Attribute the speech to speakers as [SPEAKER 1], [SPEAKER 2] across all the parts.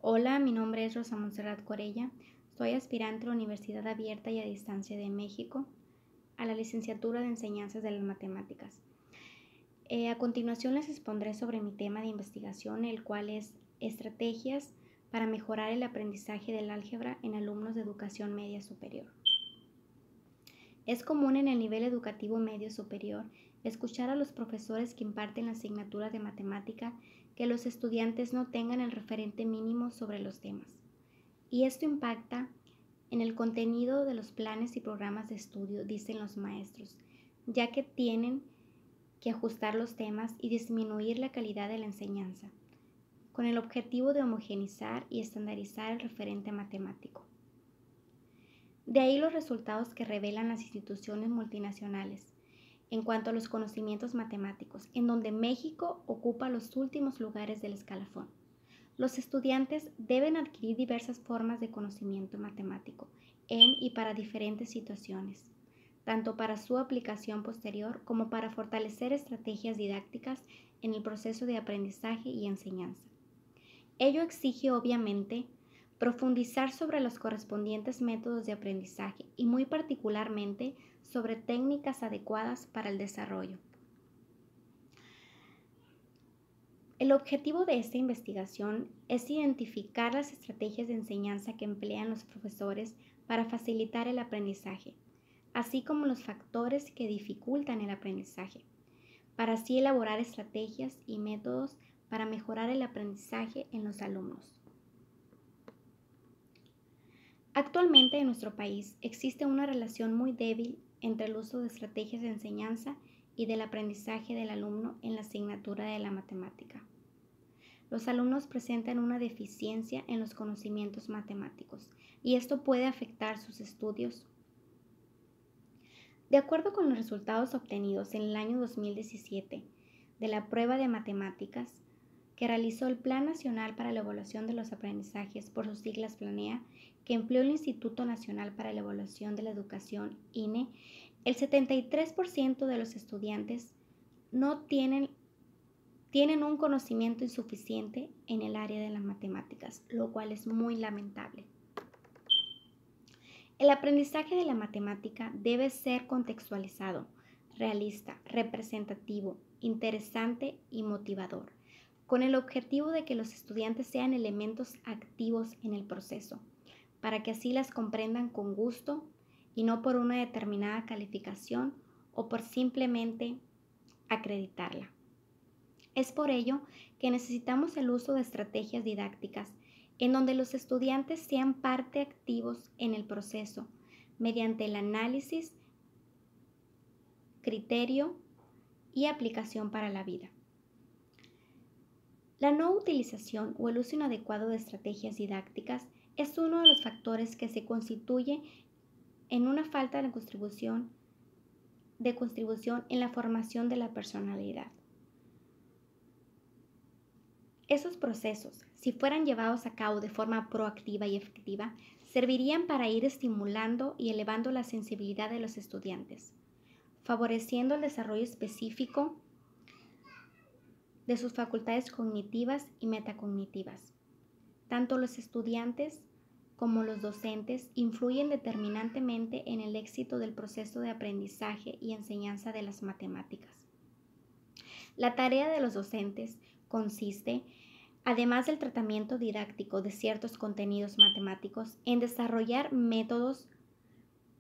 [SPEAKER 1] Hola, mi nombre es Rosa Montserrat Corella. Soy aspirante a la Universidad Abierta y a Distancia de México a la licenciatura de Enseñanzas de las Matemáticas. A continuación les expondré sobre mi tema de investigación, el cual es estrategias para mejorar el aprendizaje del álgebra en alumnos de educación media superior. Es común en el nivel educativo medio superior escuchar a los profesores que imparten la asignatura de matemática que los estudiantes no tengan el referente mínimo sobre los temas. Y esto impacta en el contenido de los planes y programas de estudio, dicen los maestros, ya que tienen que ajustar los temas y disminuir la calidad de la enseñanza, con el objetivo de homogeneizar y estandarizar el referente matemático. De ahí los resultados que revelan las instituciones multinacionales en cuanto a los conocimientos matemáticos, en donde México ocupa los últimos lugares del escalafón. Los estudiantes deben adquirir diversas formas de conocimiento matemático en y para diferentes situaciones, tanto para su aplicación posterior como para fortalecer estrategias didácticas en el proceso de aprendizaje y enseñanza. Ello exige, obviamente, profundizar sobre los correspondientes métodos de aprendizaje y muy particularmente sobre técnicas adecuadas para el desarrollo. El objetivo de esta investigación es identificar las estrategias de enseñanza que emplean los profesores para facilitar el aprendizaje, así como los factores que dificultan el aprendizaje, para así elaborar estrategias y métodos para mejorar el aprendizaje en los alumnos. Actualmente en nuestro país existe una relación muy débil entre el uso de estrategias de enseñanza y del aprendizaje del alumno en la asignatura de la matemática. Los alumnos presentan una deficiencia en los conocimientos matemáticos y esto puede afectar sus estudios. De acuerdo con los resultados obtenidos en el año 2017 de la prueba de matemáticas que realizó el Plan Nacional para la Evaluación de los Aprendizajes, por sus siglas PLANEA, que empleó el Instituto Nacional para la Evaluación de la Educación, INE, el 73% de los estudiantes no tienen un conocimiento insuficiente en el área de las matemáticas, lo cual es muy lamentable. El aprendizaje de la matemática debe ser contextualizado, realista, representativo, interesante y motivador, con el objetivo de que los estudiantes sean elementos activos en el proceso, para que así las comprendan con gusto y no por una determinada calificación o por simplemente acreditarla. Es por ello que necesitamos el uso de estrategias didácticas en donde los estudiantes sean parte activos en el proceso mediante el análisis, criterio y aplicación para la vida. La no utilización o el uso inadecuado de estrategias didácticas es uno de los factores que se constituye en una falta de contribución en la formación de la personalidad. Esos procesos, si fueran llevados a cabo de forma proactiva y efectiva, servirían para ir estimulando y elevando la sensibilidad de los estudiantes, favoreciendo el desarrollo específico de sus facultades cognitivas y metacognitivas. Tanto los estudiantes como los docentes influyen determinantemente en el éxito del proceso de aprendizaje y enseñanza de las matemáticas. La tarea de los docentes consiste, además del tratamiento didáctico de ciertos contenidos matemáticos, en desarrollar métodos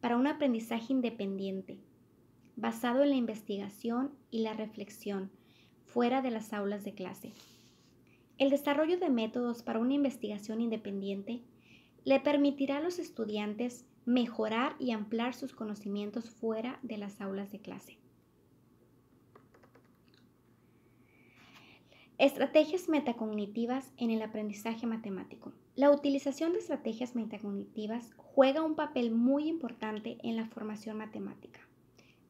[SPEAKER 1] para un aprendizaje independiente, basado en la investigación y la reflexión, fuera de las aulas de clase. El desarrollo de métodos para una investigación independiente le permitirá a los estudiantes mejorar y ampliar sus conocimientos fuera de las aulas de clase. Estrategias metacognitivas en el aprendizaje matemático. La utilización de estrategias metacognitivas juega un papel muy importante en la formación matemática,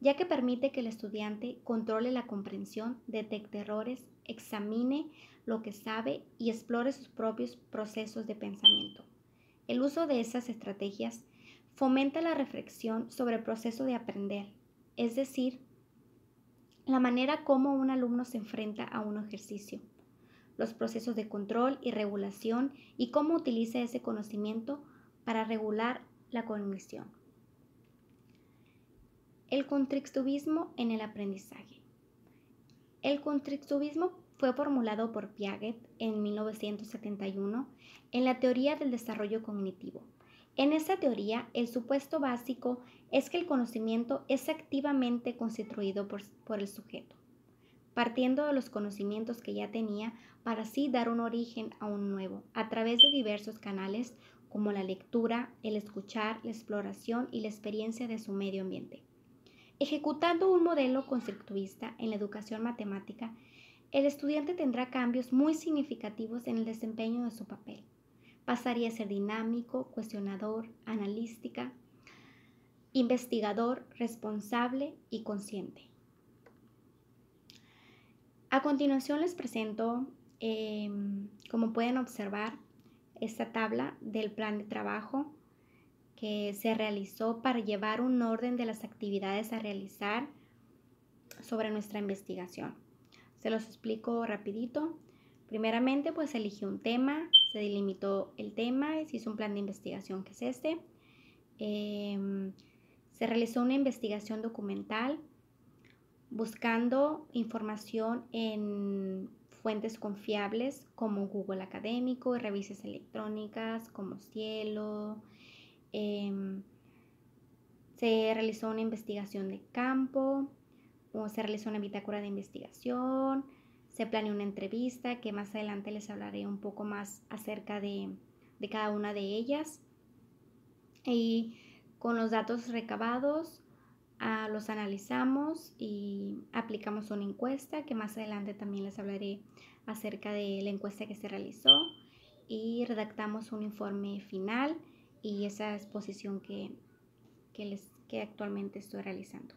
[SPEAKER 1] ya que permite que el estudiante controle la comprensión, detecte errores, examine lo que sabe y explore sus propios procesos de pensamiento. El uso de esas estrategias fomenta la reflexión sobre el proceso de aprender, es decir, la manera como un alumno se enfrenta a un ejercicio, los procesos de control y regulación y cómo utiliza ese conocimiento para regular la cognición. El constructivismo en el aprendizaje. El constructivismo fue formulado por Piaget en 1971 en la teoría del desarrollo cognitivo. En esta teoría, el supuesto básico es que el conocimiento es activamente constituido por el sujeto, partiendo de los conocimientos que ya tenía para así dar un origen a un nuevo, a través de diversos canales como la lectura, el escuchar, la exploración y la experiencia de su medio ambiente. Ejecutando un modelo constructivista en la educación matemática, el estudiante tendrá cambios muy significativos en el desempeño de su papel. Pasaría a ser dinámico, cuestionador, analítica, investigador, responsable y consciente. A continuación les presento, como pueden observar, esta tabla del plan de trabajo que se realizó para llevar un orden de las actividades a realizar sobre nuestra investigación. Se los explico rapidito. Primeramente, pues eligió un tema, se delimitó el tema y se hizo un plan de investigación que es este. Se realizó una investigación documental buscando información en fuentes confiables como Google Académico y revistas electrónicas como Cielo. Se realizó una investigación de campo, o se realizó una bitácora de investigación, se planeó una entrevista que más adelante les hablaré un poco más acerca de cada una de ellas. Y con los datos recabados los analizamos y aplicamos una encuesta que más adelante también les hablaré acerca de la encuesta que se realizó, y redactamos un informe final y esa exposición que actualmente estoy realizando.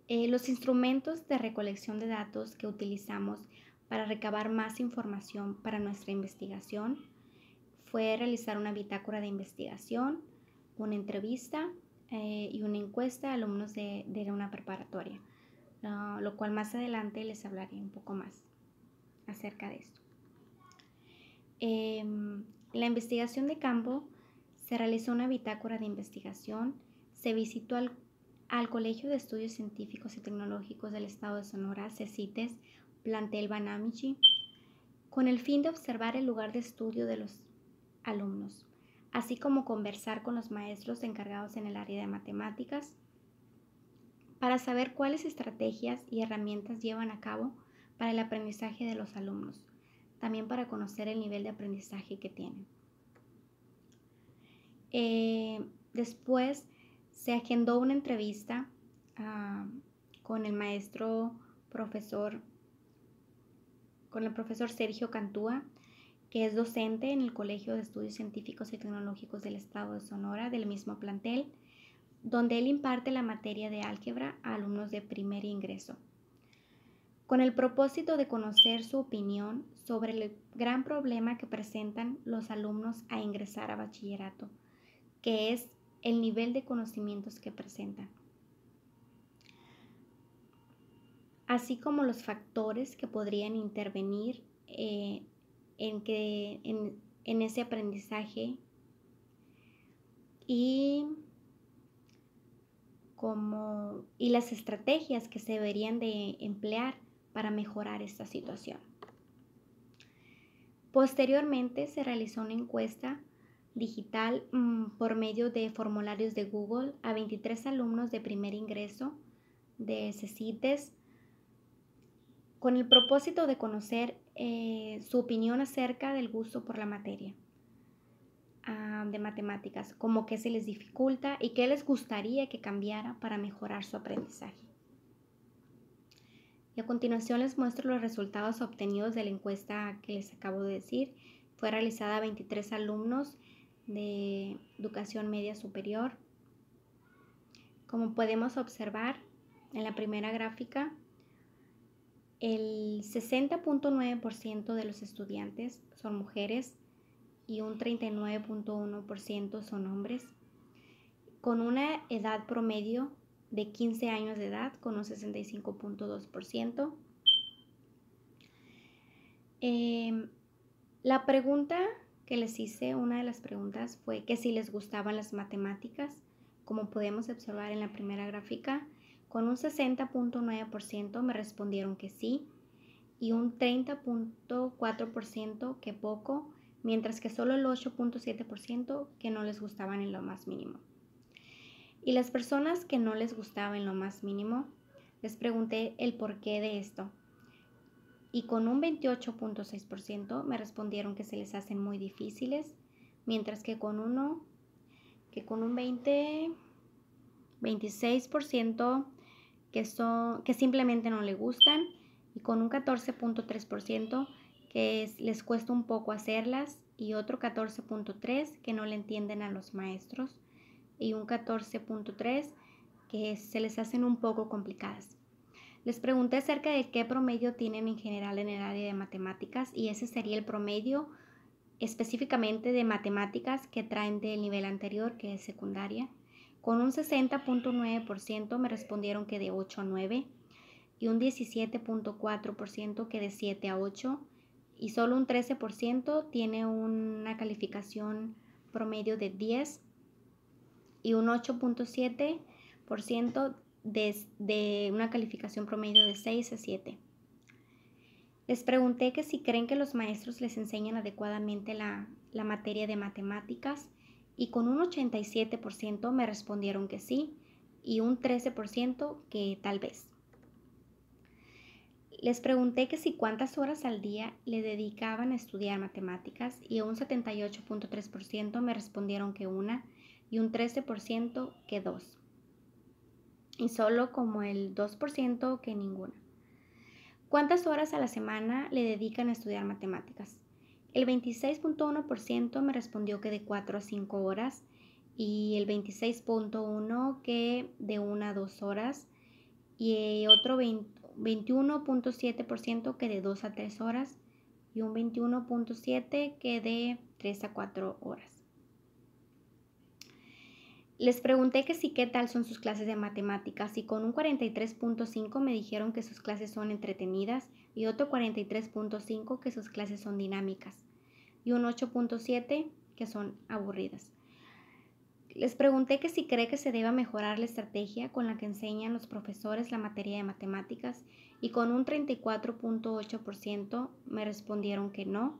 [SPEAKER 1] Los instrumentos de recolección de datos que utilizamos para recabar más información para nuestra investigación fue realizar una bitácora de investigación, una entrevista y una encuesta a alumnos de una preparatoria, lo cual más adelante les hablaré un poco más acerca de esto. La investigación de campo: se realizó una bitácora de investigación, se visitó al Colegio de Estudios Científicos y Tecnológicos del Estado de Sonora, CECITES, plantel Banamichi, con el fin de observar el lugar de estudio de los alumnos, así como conversar con los maestros encargados en el área de matemáticas para saber cuáles estrategias y herramientas llevan a cabo para el aprendizaje de los alumnos, también para conocer el nivel de aprendizaje que tienen. Después se agendó una entrevista con el profesor Sergio Cantúa, que es docente en el Colegio de Estudios Científicos y Tecnológicos del Estado de Sonora, del mismo plantel, donde él imparte la materia de álgebra a alumnos de primer ingreso, con el propósito de conocer su opinión sobre el gran problema que presentan los alumnos a ingresar a bachillerato, que es el nivel de conocimientos que presentan, así como los factores que podrían intervenir en ese aprendizaje y las estrategias que se deberían de emplear para mejorar esta situación. Posteriormente se realizó una encuesta digital por medio de formularios de Google a 23 alumnos de primer ingreso de CECITES, con el propósito de conocer su opinión acerca del gusto por la materia de matemáticas, como qué se les dificulta y qué les gustaría que cambiara para mejorar su aprendizaje. Y a continuación les muestro los resultados obtenidos de la encuesta que les acabo de decir. Fue realizada a 23 alumnos de educación media superior. Como podemos observar en la primera gráfica, el 60.9% de los estudiantes son mujeres y un 39.1% son hombres, con una edad promedio de 15 años de edad, con un 65.2%. La pregunta que les hice, una de las preguntas fue que si les gustaban las matemáticas. Como podemos observar en la primera gráfica, con un 60.9% me respondieron que sí y un 30.4% que poco, mientras que solo el 8.7% que no les gustaban en lo más mínimo. Y las personas que no les gustaba en lo más mínimo, les pregunté el porqué de esto. Y con un 28.6% me respondieron que se les hacen muy difíciles, mientras que con un 26% que simplemente no le gustan, y con un 14.3% que les cuesta un poco hacerlas, y otro 14.3% que no le entienden a los maestros, y un 14.3% que se les hacen un poco complicadas. Les pregunté acerca de qué promedio tienen en general en el área de matemáticas, y ese sería el promedio específicamente de matemáticas que traen del nivel anterior, que es secundaria. Con un 60.9% me respondieron que de 8 a 9 y un 17.4% que de 7 a 8, y solo un 13% tiene una calificación promedio de 10 y un 8.7% de una calificación promedio de 6 a 7. Les pregunté que si creen que los maestros les enseñan adecuadamente la materia de matemáticas, y con un 87% me respondieron que sí y un 13% que tal vez. Les pregunté que si cuántas horas al día le dedicaban a estudiar matemáticas, y un 78.3% me respondieron que una y un 13% que dos, y solo como el 2% que ninguna. ¿Cuántas horas a la semana le dedican a estudiar matemáticas? El 26.1% me respondió que de 4 a 5 horas, y el 26.1% que de 1 a 2 horas, y otro 21.7% que de 2 a 3 horas, y un 21.7% que de 3 a 4 horas. Les pregunté que sí, qué tal son sus clases de matemáticas, y con un 43.5% me dijeron que sus clases son entretenidas, y otro 43.5% que sus clases son dinámicas, y un 8.7% que son aburridas. Les pregunté que si cree que se deba mejorar la estrategia con la que enseñan los profesores la materia de matemáticas, y con un 34.8% me respondieron que no,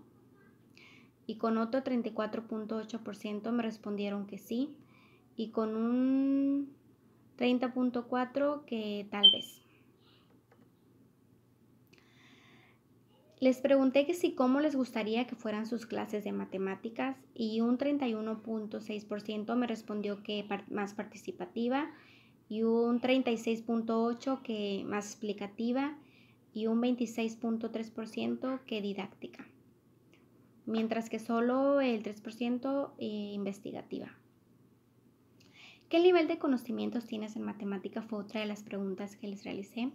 [SPEAKER 1] y con otro 34.8% me respondieron que sí, y con un 30.4% que tal vez. Les pregunté que si cómo les gustaría que fueran sus clases de matemáticas, y un 31.6% me respondió que más participativa, y un 36.8% que más explicativa, y un 26.3% que didáctica, mientras que solo el 3% investigativa. ¿Qué nivel de conocimientos tienes en matemática? Fue otra de las preguntas que les realicé,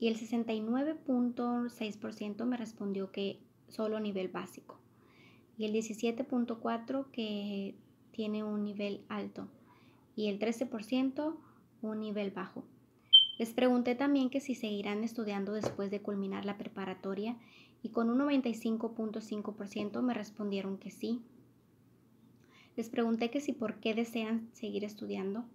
[SPEAKER 1] y el 69.6% me respondió que solo nivel básico, y el 17.4% que tiene un nivel alto, y el 13% un nivel bajo. Les pregunté también que si seguirán estudiando después de culminar la preparatoria, y con un 95.5% me respondieron que sí. Les pregunté que si por qué desean seguir estudiando,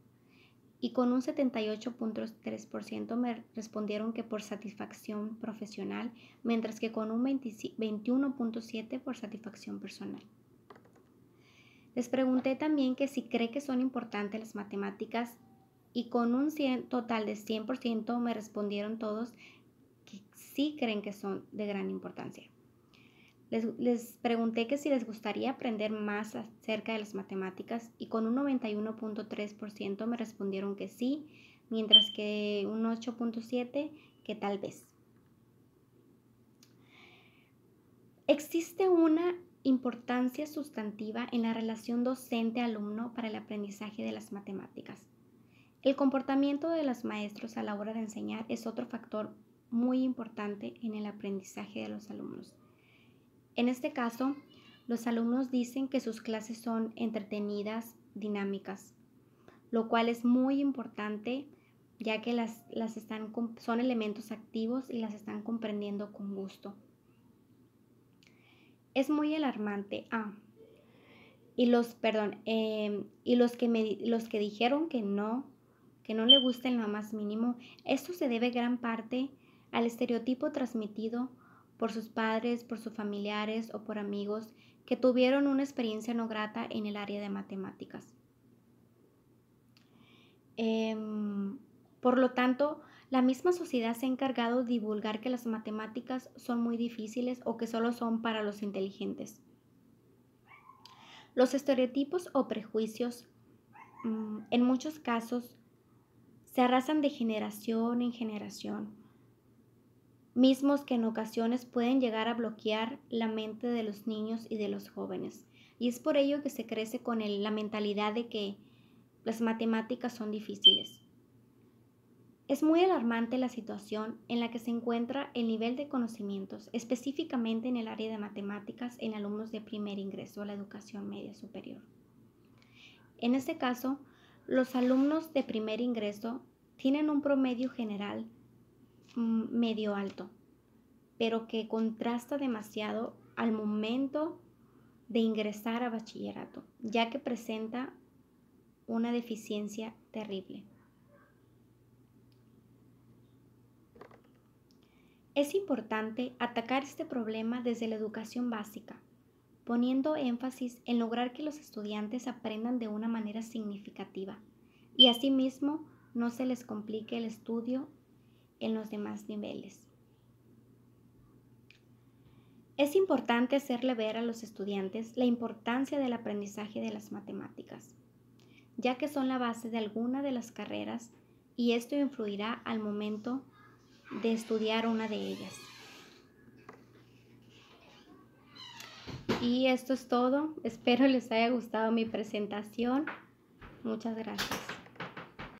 [SPEAKER 1] y con un 78.3% me respondieron que por satisfacción profesional, mientras que con un 21.7% por satisfacción personal. Les pregunté también que si cree que son importantes las matemáticas, y con un total de 100% me respondieron todos que sí creen que son de gran importancia. Les pregunté que si les gustaría aprender más acerca de las matemáticas, y con un 91.3% me respondieron que sí, mientras que un 8.7% que tal vez. Existe una importancia sustantiva en la relación docente-alumno para el aprendizaje de las matemáticas. El comportamiento de los maestros a la hora de enseñar es otro factor muy importante en el aprendizaje de los alumnos. En este caso, los alumnos dicen que sus clases son entretenidas, dinámicas, lo cual es muy importante, ya que son elementos activos y las están comprendiendo con gusto. Es muy alarmante. Los que dijeron que no le gusta en lo más mínimo, esto se debe gran parte al estereotipo transmitido por sus padres, por sus familiares o por amigos que tuvieron una experiencia no grata en el área de matemáticas. Por lo tanto, la misma sociedad se ha encargado de divulgar que las matemáticas son muy difíciles o que solo son para los inteligentes. Los estereotipos o prejuicios, en muchos casos, se arrasan de generación en generación, mismos que en ocasiones pueden llegar a bloquear la mente de los niños y de los jóvenes. Y es por ello que se crece con la mentalidad de que las matemáticas son difíciles. Es muy alarmante la situación en la que se encuentra el nivel de conocimientos, específicamente en el área de matemáticas en alumnos de primer ingreso a la educación media superior. En este caso, los alumnos de primer ingreso tienen un promedio general medio alto, pero que contrasta demasiado al momento de ingresar a bachillerato, ya que presenta una deficiencia terrible. Es importante atacar este problema desde la educación básica, poniendo énfasis en lograr que los estudiantes aprendan de una manera significativa y asimismo no se les complique el estudio en los demás niveles. Es importante hacerle ver a los estudiantes la importancia del aprendizaje de las matemáticas, ya que son la base de alguna de las carreras y esto influirá al momento de estudiar una de ellas. Y esto es todo. Espero les haya gustado mi presentación. Muchas gracias.